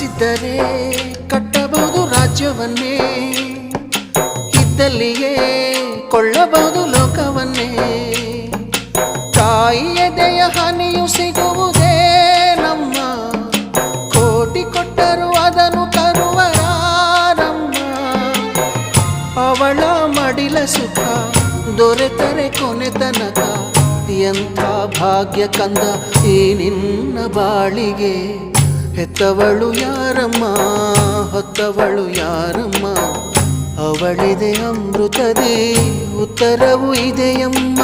ಮನಸ್ಸಿದ್ದರೆ ಕಟ್ಟಬಹುದು ರಾಜ್ಯವನ್ನೇ, ಇದ್ದಲ್ಲಿಯೇ ಕೊಳ್ಳಬಹುದು ಲೋಕವನ್ನೇ. ತಾಯಿಯ ದಯ ಹನಿಯು ಸಿಗುವುದೇ ನಮ್ಮ, ಕೋಟಿ ಕೊಟ್ಟರು ಅದನ್ನು ತರುವರಾರಮ್ಮ. ಅವಳ ಮಡಿಲ ಸುಖ ದೊರೆತರೆ ಕೊನೆ ತನಕ, ಎಂಥ ಭಾಗ್ಯ ಕಂದ ಈ ನಿನ್ನ ಬಾಳಿಗೆ. ಹೆತ್ತವಳು ಯಾರಮ್ಮ, ಹೊತ್ತವಳು ಯಾರಮ್ಮ, ಅವಳಿದೆ ಅಮೃತದೇ ಉತ್ತರವು ಇದೆಯಮ್ಮ.